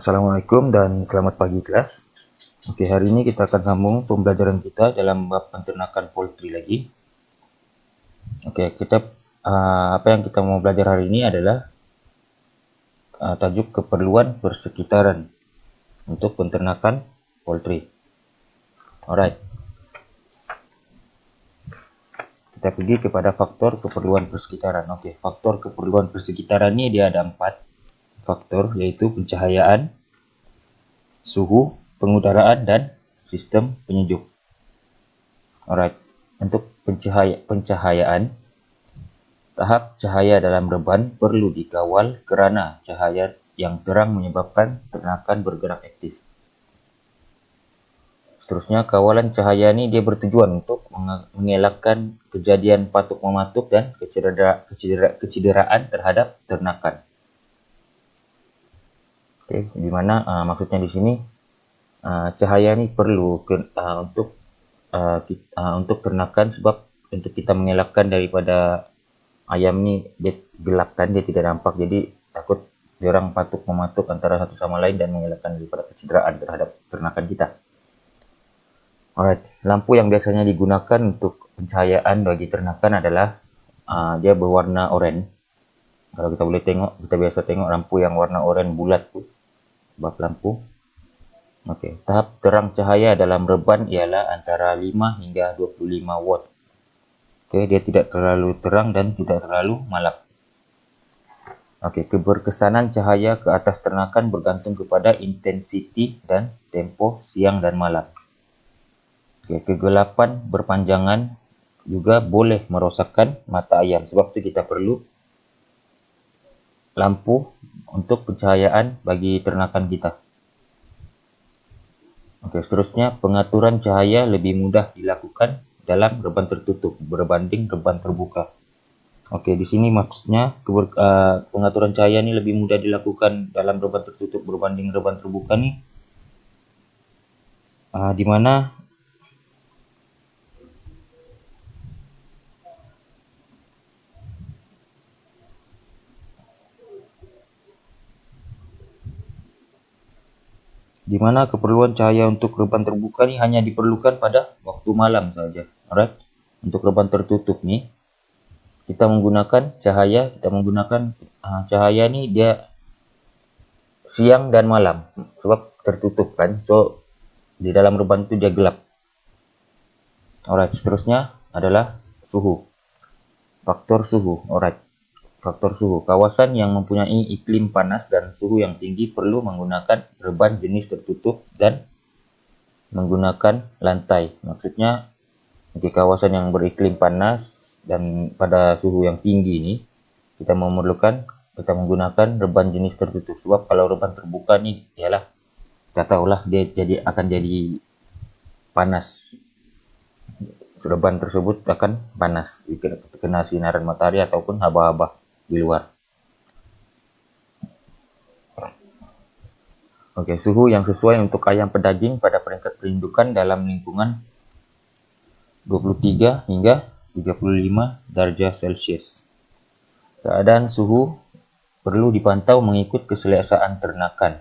Assalamualaikum dan selamat pagi kelas. Oke, hari ini kita akan sambung pembelajaran kita dalam bab peternakan poultry lagi. Oke, apa yang kita mau belajar hari ini adalah tajuk keperluan persekitaran untuk peternakan poultry. Alright. Kita pergi kepada faktor keperluan persekitaran. Oke, faktor keperluan persekitaran ini dia ada 4 faktor, yaitu pencahayaan, suhu, pengudaraan, dan sistem penyejuk. Alright, untuk pencahayaan, tahap cahaya dalam reban perlu dikawal kerana cahaya yang terang menyebabkan ternakan bergerak aktif. Seterusnya, kawalan cahaya ini dia bertujuan untuk mengelakkan kejadian patuk mematuk dan kecederaan terhadap ternakan. Oke, di mana maksudnya di sini cahaya ini perlu untuk ternakan, sebab untuk kita mengelakkan daripada ayam ni dia gelap kan, dia tidak nampak, jadi takut diorang patuk mematuk antara satu sama lain dan mengelakkan daripada kecederaan terhadap ternakan kita. Alright, lampu yang biasanya digunakan untuk pencahayaan bagi ternakan adalah dia berwarna oranye. Kalau kita boleh tengok, kita biasa tengok lampu yang warna oranye bulat tu, bab lampu. Okey, tahap terang cahaya dalam reban ialah antara 5 hingga 25 watt. Okey, dia tidak terlalu terang dan tidak terlalu malap. Okey, keberkesanan cahaya ke atas ternakan bergantung kepada intensiti dan tempo siang dan malam. Okey, kegelapan berpanjangan juga boleh merosakkan mata ayam. Sebab tu kita perlu lampu untuk pencahayaan bagi ternakan kita. Okey, seterusnya pengaturan cahaya lebih mudah dilakukan dalam reban tertutup berbanding reban terbuka. Okey, di sini maksudnya pengaturan cahaya ni lebih mudah dilakukan dalam reban tertutup berbanding reban terbuka ni, di mana keperluan cahaya untuk reban terbuka ni hanya diperlukan pada waktu malam saja. Alright. Untuk reban tertutup ni kita menggunakan cahaya ni dia siang dan malam, sebab tertutup kan. So di dalam reban tu dia gelap. Alright, seterusnya adalah suhu. Faktor suhu. Alright. Faktor suhu. Kawasan yang mempunyai iklim panas dan suhu yang tinggi perlu menggunakan reban jenis tertutup dan menggunakan lantai. Maksudnya di kawasan yang beriklim panas dan pada suhu yang tinggi ini, kita menggunakan reban jenis tertutup. Sebab kalau reban terbuka ni ialah kita tahulah dia akan jadi panas. Reban tersebut akan panas kena sinaran matahari ataupun haba-haba di luar. Okey, suhu yang sesuai untuk ayam pedaging pada peringkat perindukan dalam lingkungan 23 hingga 35 darjah Celsius. Keadaan suhu perlu dipantau mengikut keselesaan ternakan.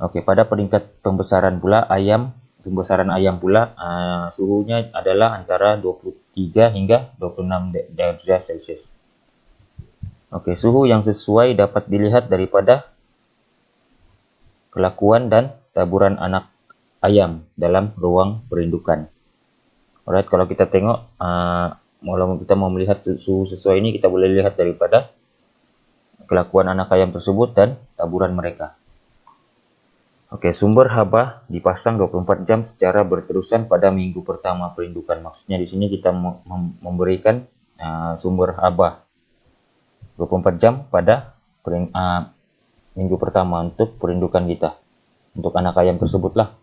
Okey, pada peringkat pembesaran ayam pula, suhunya adalah antara 23 hingga 26 darjah Celsius. Okey, suhu yang sesuai dapat dilihat daripada kelakuan dan taburan anak ayam dalam ruang perindukan. Alright, kalau kita tengok, kalau kita mau melihat suhu sesuai ini, kita boleh lihat daripada kelakuan anak ayam tersebut dan taburan mereka. Okey, sumber haba dipasang 24 jam secara berterusan pada minggu pertama perindukan. Maksudnya di sini kita memberikan sumber haba 24 jam pada minggu pertama untuk perindukan kita, untuk anak ayam tersebutlah.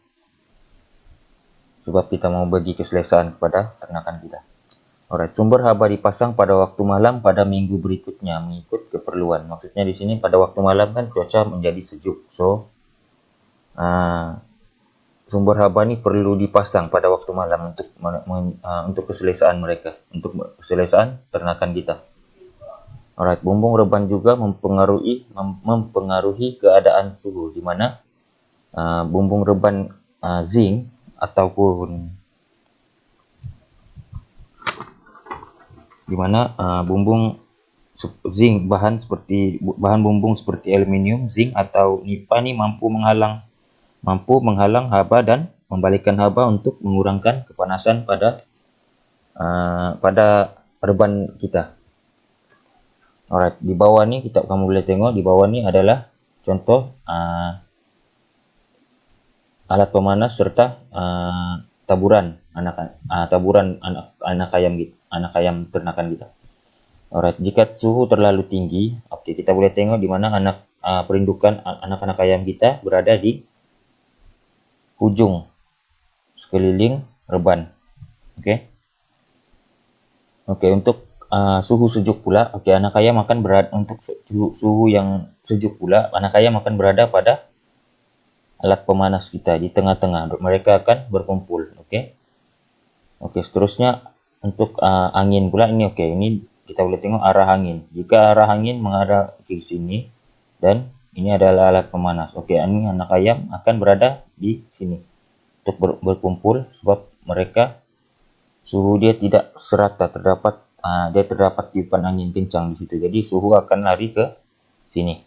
Sebab kita mau bagi keselesaan kepada ternakan kita. Alright, sumber haba dipasang pada waktu malam pada minggu berikutnya mengikut keperluan. Maksudnya di sini pada waktu malam kan cuaca menjadi sejuk. So sumber haba ni perlu dipasang pada waktu malam untuk keselesaan mereka, untuk keselesaan ternakan kita. Alright, bumbung reban juga mempengaruhi keadaan suhu, di mana bumbung reban zinc ataupun di mana bumbung zinc bahan bumbung seperti aluminium, zinc atau nipa ini mampu menghalang haba dan membalikkan haba untuk mengurangkan kepanasan pada reban kita. Alright, di bawah ni kamu boleh tengok di bawah ni adalah contoh alat pemanas serta taburan anak ayam ternakan kita. Alright, jika suhu terlalu tinggi, kita boleh tengok di mana perindukan anak-anak ayam kita berada di ujung sekeliling reban. Untuk suhu sejuk pula, anak ayam akan berada untuk suhu yang sejuk pula, anak ayam akan berada pada alat pemanas kita di tengah-tengah. Mereka akan berkumpul. Seterusnya untuk angin pula ini. Ini kita boleh tengok arah angin. Jika arah angin mengarah ke sini dan ini adalah alat pemanas. Ini anak ayam akan berada di sini untuk berkumpul sebab mereka suhu dia tidak serata, terdapat tiupan angin kencang di situ. Jadi suhu akan lari ke sini.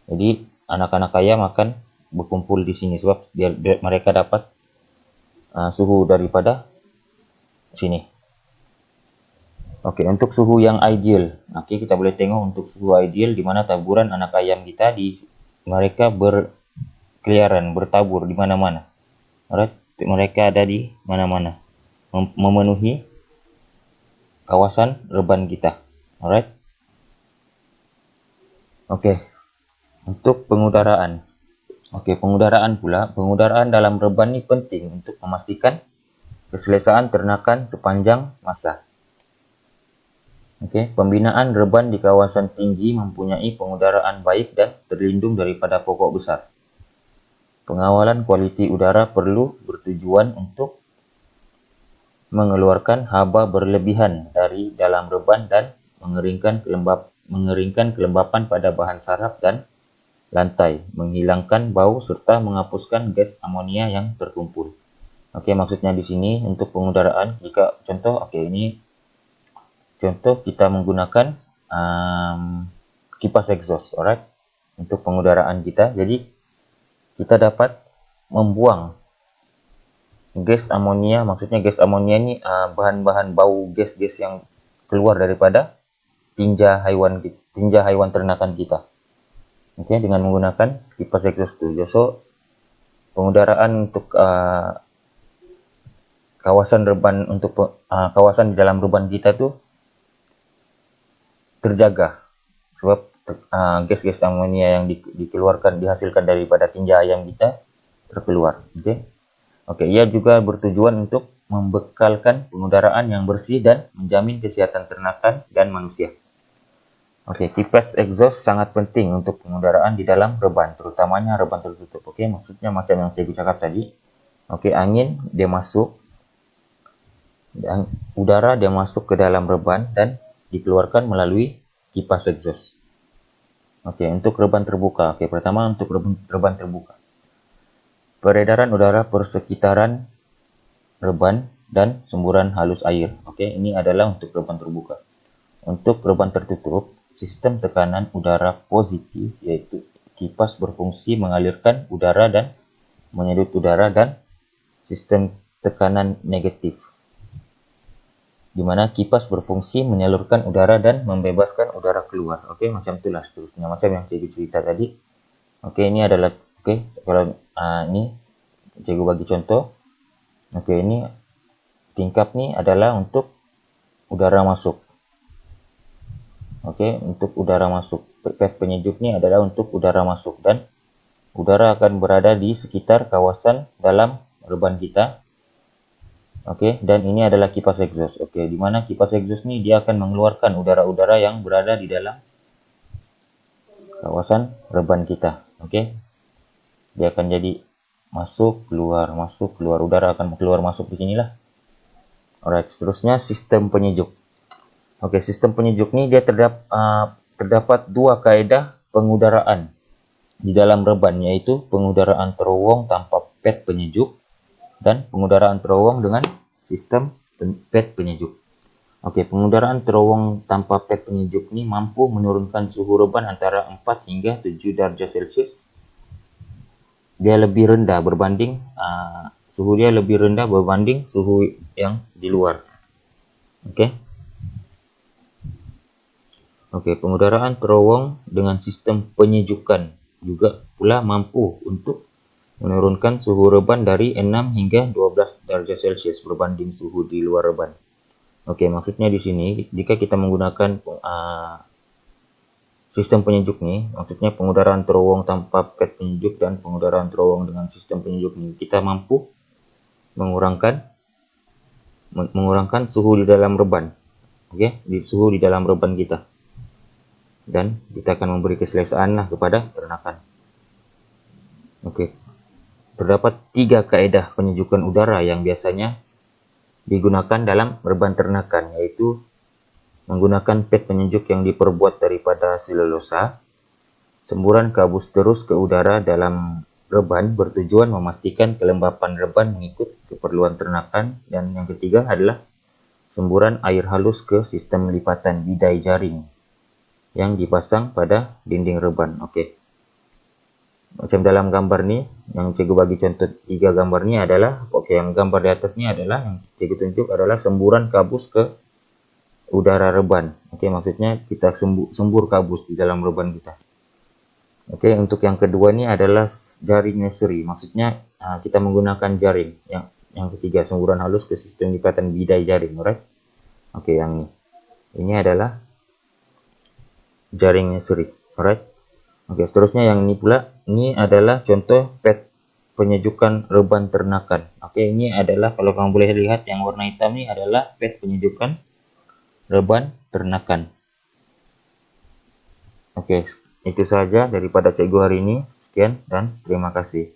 Jadi anak-anak ayam akan berkumpul di sini sebab mereka dapat suhu daripada sini. Untuk suhu yang ideal. Kita boleh tengok untuk suhu ideal di mana taburan anak ayam kita mereka berkeliaran, bertabur di mana-mana. Mereka ada di mana-mana, memenuhi kawasan reban kita. Untuk pengudaraan. Pengudaraan dalam reban ini penting untuk memastikan keselesaan ternakan sepanjang masa. Pembinaan reban di kawasan tinggi mempunyai pengudaraan baik dan terlindung daripada pokok besar. Pengawalan kualiti udara perlu bertujuan untuk mengeluarkan haba berlebihan dari dalam reban dan mengeringkan kelembapan pada bahan saraf dan lantai, menghilangkan bau serta menghapuskan gas amonia yang terkumpul. Maksudnya di sini untuk pengudaraan, jika contoh, ini contoh kita menggunakan kipas exhaust, untuk pengudaraan kita. Jadi kita dapat membuang gas amonia, maksudnya gas amonia ini bahan-bahan bau gas-gas yang keluar daripada tinja hewan ternakan kita. Dengan menggunakan kipas exhaust itu. So, pengudaraan untuk kawasan reban kawasan di dalam reban kita tuh terjaga sebab gas-gas amonia yang dihasilkan daripada tinja ayam kita terkeluar. Ia juga bertujuan untuk membekalkan pengudaraan yang bersih dan menjamin kesehatan ternakan dan manusia. Kipas exhaust sangat penting untuk pengudaraan di dalam reban, terutamanya reban tertutup. Maksudnya macam yang saya cakap tadi. Angin dia masuk, dan udara dia masuk ke dalam reban dan dikeluarkan melalui kipas exhaust. Untuk reban terbuka. Pertama untuk reban terbuka. Peredaran udara persekitaran reban dan semburan halus air. Ini adalah untuk reban terbuka. Untuk reban tertutup, sistem tekanan udara positif, yaitu kipas berfungsi mengalirkan udara dan menyedot udara, dan sistem tekanan negatif, di mana kipas berfungsi menyalurkan udara dan membebaskan udara keluar. Macam itulah seterusnya, macam yang saya cerita tadi. Ini adalah kalau ini cikgu bagi contoh. Ini tingkap ni adalah untuk udara masuk. Untuk udara masuk. Pipet penyejuk ni adalah untuk udara masuk, dan udara akan berada di sekitar kawasan dalam reban kita. Dan ini adalah kipas exhaust. Di mana kipas exhaust ni dia akan mengeluarkan udara-udara yang berada di dalam kawasan reban kita. Dia akan jadi masuk keluar, udara akan keluar masuk di sinilah. Seterusnya sistem penyejuk. Oke, sistem penyejuk ini dia terdapat dua kaedah pengudaraan di dalam reban, yaitu pengudaraan terowong tanpa pad penyejuk dan pengudaraan terowong dengan sistem pad penyejuk. Oke, pengudaraan terowong tanpa pad penyejuk ini mampu menurunkan suhu reban antara 4 hingga 7 darjah Celcius. Dia lebih rendah berbanding suhu dia lebih rendah berbanding suhu yang di luar. Oke. Oke, pengudaraan terowong dengan sistem penyejukan juga pula mampu untuk menurunkan suhu reban dari 6 hingga 12 derajat Celcius berbanding suhu di luar reban. Oke, maksudnya di sini jika kita menggunakan sistem penyejuk nih, maksudnya pengudaraan terowong tanpa pad penyejuk dan pengudaraan terowong dengan sistem penyejuk nih, kita mampu mengurangkan suhu di dalam reban. Oke, suhu di dalam reban kita. Dan kita akan memberi keselesaan kepada ternakan. Oke, terdapat 3 kaedah penyejukan udara yang biasanya digunakan dalam reban ternakan, yaitu menggunakan pad penyejuk yang diperbuat daripada selulosa, semburan kabus terus ke udara dalam reban bertujuan memastikan kelembapan reban mengikut keperluan ternakan, dan yang ketiga adalah semburan air halus ke sistem lipatan bidai jaring yang dipasang pada dinding reban. Oke. Macam dalam gambar ni, yang cikgu bagi contoh 3 gambar ni adalah, oke, yang gambar di atas ni adalah, yang cikgu tunjuk adalah semburan kabus ke udara reban. Oke, maksudnya kita sembur kabus di dalam reban kita. Oke, untuk yang kedua ni adalah jaring nursery. Maksudnya kita menggunakan jaring. Yang ketiga, semburan halus ke sistem lipatan bidai jaring. Alright? Oke, yang ni. Ini adalah jaring nursery. Alright? Oke, seterusnya yang ini pula, ini adalah contoh pad penyejukan reban ternakan. Oke, ini adalah, kalau kamu boleh lihat yang warna hitam ini adalah pad penyejukan reban ternakan. Oke, itu saja daripada cikgu hari ini. Sekian dan terima kasih.